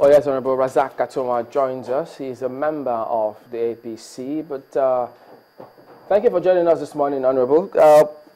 Oh yes, Honorable Razak Katuma joins us. He's a member of the APC, but thank you for joining us this morning, Honorable.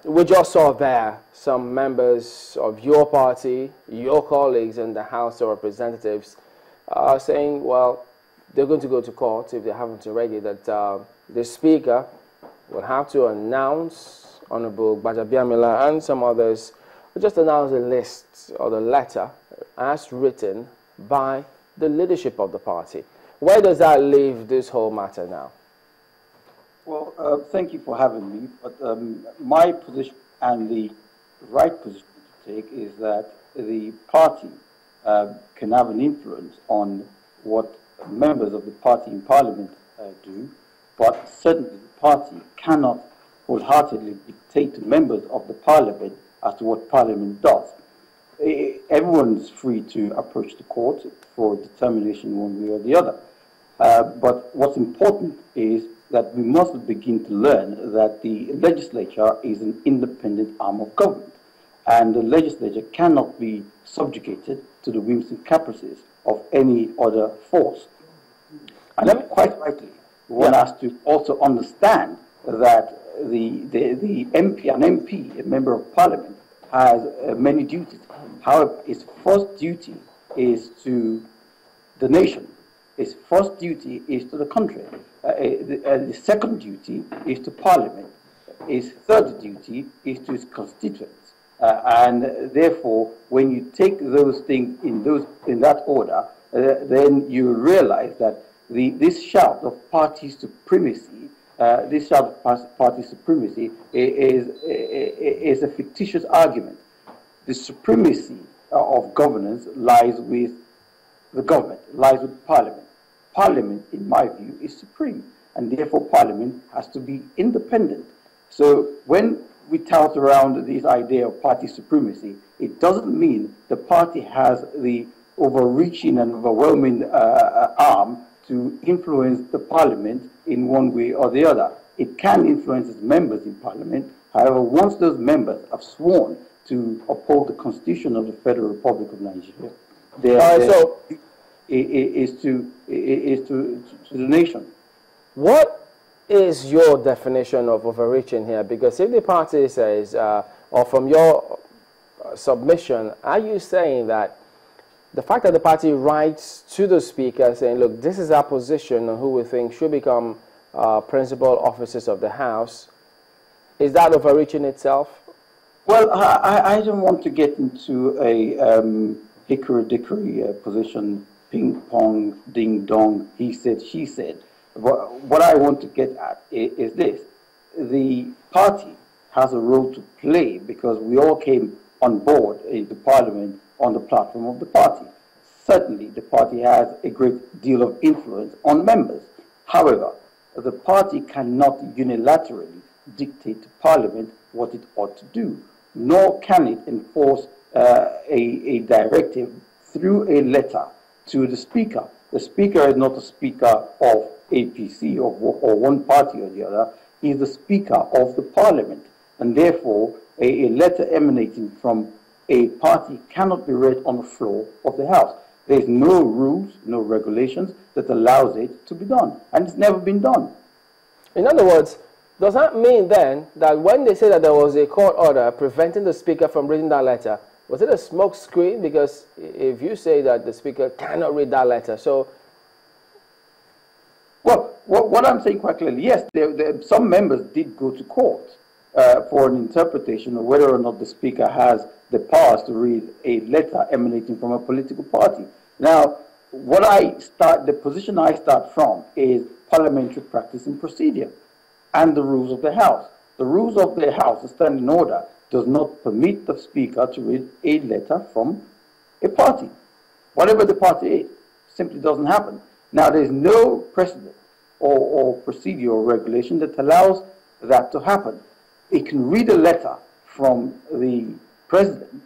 We just saw there some members of your party, your colleagues in the House of Representatives saying, well, they're going to go to court if they haven't already, that the Speaker will have to announce, Honorable Gbajabiamila and some others, will just announce a list or the letter as written by the leadership of the party. Where does that leave this whole matter now? Well, thank you for having me, but my position and the right position to take is that the party can have an influence on what members of the party in Parliament do, but certainly the party cannot wholeheartedly dictate to members of the Parliament as to what Parliament does. Everyone is free to approach the court for determination one way or the other. But what's important is that we must begin to learn that the legislature is an independent arm of government, and the legislature cannot be subjugated to the whims and caprices of any other force. And then quite rightly, one has to also understand that the MP, an MP, a member of Parliament, has many duties. However, his first duty is to the nation. His first duty is to the country. The second duty is to Parliament. His third duty is to his constituents. And therefore, when you take those things in that order, then you realize that this shout of party supremacy, is a fictitious argument. The supremacy of governance lies with the government, lies with Parliament. Parliament, in my view, is supreme, and therefore Parliament has to be independent. So when we tout around this idea of party supremacy, it doesn't mean the party has the overreaching and overwhelming arm to influence the Parliament in one way or the other. It can influence its members in Parliament. However, once those members have sworn to uphold the Constitution of the Federal Republic of Nigeria, is to the nation. What is your definition of overreaching here? Because if the party says, or from your submission, are you saying that the fact that the party writes to the Speaker saying, look, this is our position on who we think should become principal officers of the House, is that overreaching itself? Well, I don't want to get into a hickory-dickory position, ping-pong, ding-dong, he said, she said. What I want to get at is this. The party has a role to play because we all came on board into Parliament on the platform of the party. Certainly, the party has a great deal of influence on members. However, the party cannot unilaterally dictate to Parliament what it ought to do, nor can it enforce a directive through a letter to the Speaker. The Speaker is not the Speaker of APC or one party or the other. He is the Speaker of the Parliament, and therefore a letter emanating from a party cannot be read on the floor of the House. There's no rules, no regulations that allows it to be done, and it's never been done. In other words, does that mean then that when they say that there was a court order preventing the Speaker from reading that letter, was it a smoke screen? Because if you say that the Speaker cannot read that letter, so... Well, what I'm saying quite clearly, yes, some members did go to court for an interpretation of whether or not the Speaker has the powers to read a letter emanating from a political party. Now, the position I start from is parliamentary practice and procedure and the rules of the House. The rules of the House, the standing order, does not permit the Speaker to read a letter from a party. Whatever the party is, simply doesn't happen. Now, there's no precedent or procedure or regulation that allows that to happen. It can read a letter from the President,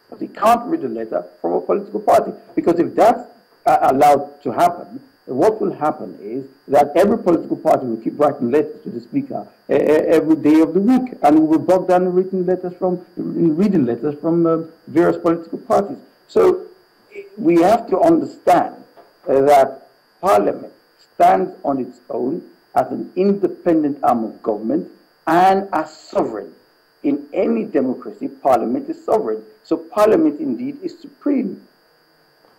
but he can't read a letter from a political party. Because if that's allowed to happen, what will happen is that every political party will keep writing letters to the Speaker every day of the week, and we will bog down reading letters from various political parties. So we have to understand that Parliament stands on its own as an independent arm of government and as sovereign. In any democracy, Parliament is sovereign. So Parliament indeed is supreme.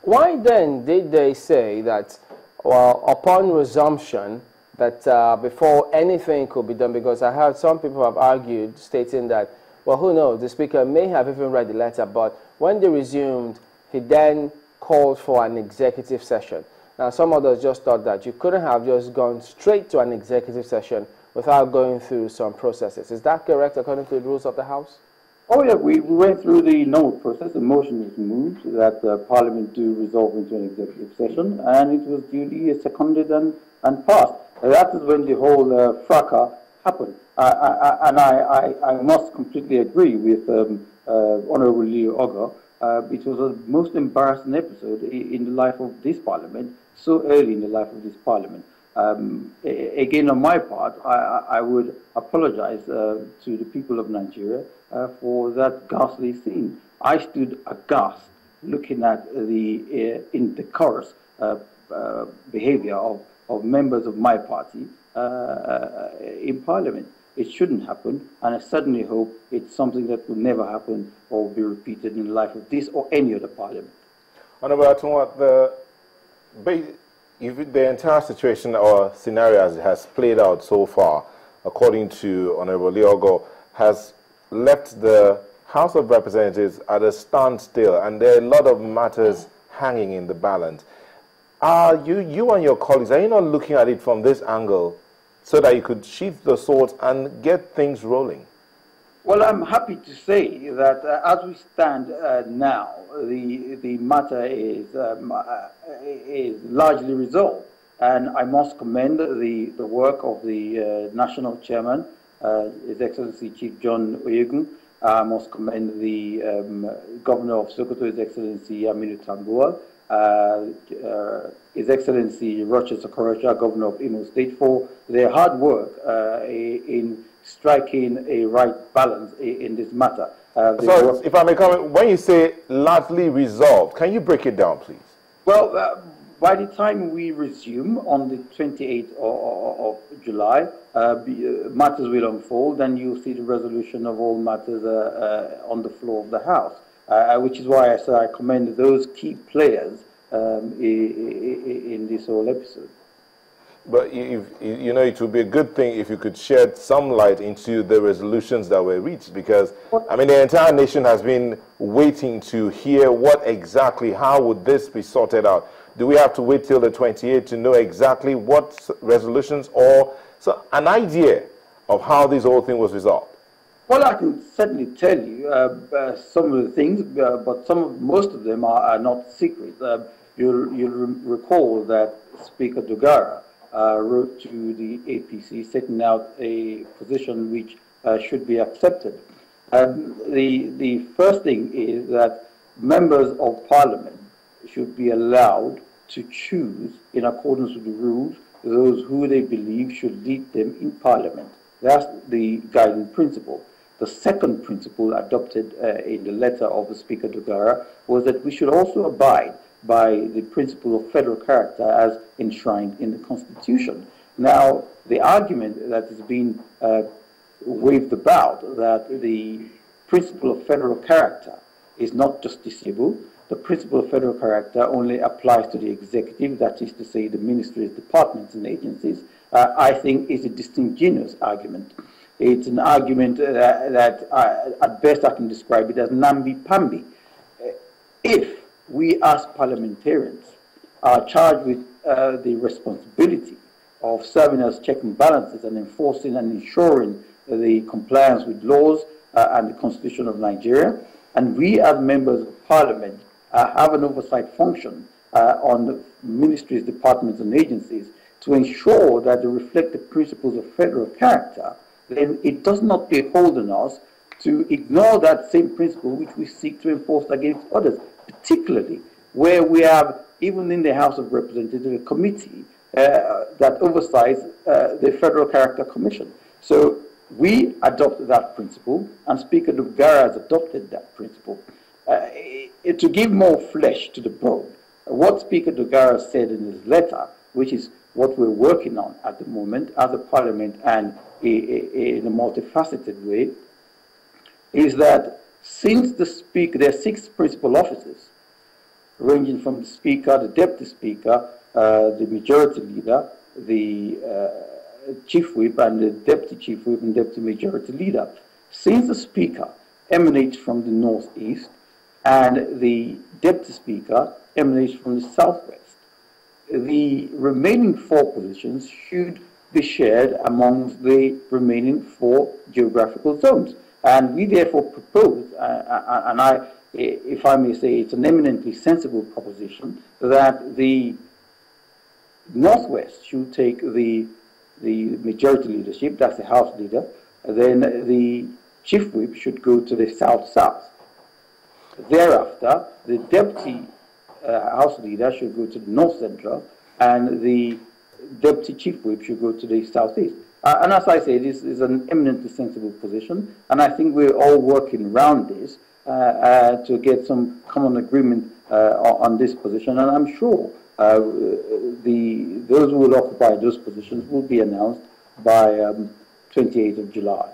Why then did they say that, well, upon resumption, that before anything could be done, because I heard some people have argued, stating that, well, who knows, the Speaker may have even read the letter, but when they resumed, he then called for an executive session. Now, some others just thought that you couldn't have just gone straight to an executive session without going through some processes. Is that correct, according to the rules of the House? Oh, yeah, we went through the normal process. The motion was moved that Parliament do resolve into an executive session, and it was duly seconded and passed. That is when the whole fracas happened. And I must completely agree with Honorable Leo Ogo. It was the most embarrassing episode in the life of this Parliament, so early in the life of this Parliament. Again, on my part, I would apologize to the people of Nigeria for that ghastly scene. I stood aghast looking at the indecorous behavior of members of my party in Parliament. It shouldn't happen, and I certainly hope it's something that will never happen or be repeated in the life of this or any other Parliament. Honorable Atunwa, the entire situation or scenario as it has played out so far, according to Honorable Liogo, has left the House of Representatives at a standstill, and there are a lot of matters hanging in the balance. Are you and your colleagues, are you not looking at it from this angle so that you could sheath the swords and get things rolling? Well, I'm happy to say that as we stand now, the matter is largely resolved, and I must commend the work of the national chairman, His Excellency Chief John Oyegun. I must commend the Governor of Sokoto, His Excellency Aminu Tambuwal, His Excellency Rochester Okorocha, Governor of Imo State, for their hard work in striking a right balance in this matter. So, if I may comment, when you say largely resolved, can you break it down, please? Well, by the time we resume on the 28th of July, matters will unfold, and you'll see the resolution of all matters on the floor of the House, which is why I say I commend those key players in this whole episode. But you know, it would be a good thing if you could shed some light into the resolutions that were reached, because I mean the entire nation has been waiting to hear what exactly, how would this be sorted out? Do we have to wait till the 28th to know exactly what resolutions, or so an idea of how this whole thing was resolved? Well, I can certainly tell you some of the things, but most of them are not secret. You'll recall that Speaker Dogara wrote to the APC setting out a position which should be accepted. The first thing is that members of Parliament should be allowed to choose, in accordance with the rules, those who they believe should lead them in Parliament. That's the guiding principle. The second principle adopted in the letter of the Speaker Dogara was that we should also abide by the principle of federal character as enshrined in the Constitution. Now, the argument that is being waved about, that the principle of federal character is not justiciable, the principle of federal character only applies to the executive, that is to say the ministries, departments, and agencies, I think is a disingenuous argument. It's an argument that at best I can describe it as namby-pamby. If we as parliamentarians are charged with the responsibility of serving as check and balances and enforcing and ensuring the compliance with laws and the Constitution of Nigeria, and we as members of Parliament have an oversight function on the ministries, departments, and agencies to ensure that they reflect the principles of federal character, then it does not beholden us to ignore that same principle which we seek to enforce against others, particularly where we have, even in the House of Representatives, a committee that oversights the Federal Character Commission. So we adopt that principle, and Speaker Dogara has adopted that principle. to give more flesh to the bone, what Speaker Dogara said in his letter, which is what we're working on at the moment as a parliament and in a multifaceted way, is that since the Speaker, there are 6 principal officers, ranging from the Speaker, the Deputy Speaker, the Majority Leader, the Chief Whip, and the Deputy Chief Whip and Deputy Majority Leader. Since the Speaker emanates from the Northeast and the Deputy Speaker emanates from the Southwest, the remaining 4 positions should be shared amongst the remaining 4 geographical zones. And we therefore propose, if I may say, it's an eminently sensible proposition, that the Northwest should take the majority leadership, that's the House leader, then the Chief Whip should go to the South-South. Thereafter, the Deputy House leader should go to the North Central, and the Deputy Chief Whip should go to the Southeast. And as I say, this is an eminently sensible position, and I think we're all working around this to get some common agreement on this position, and I'm sure those who will occupy those positions will be announced by 28th of July.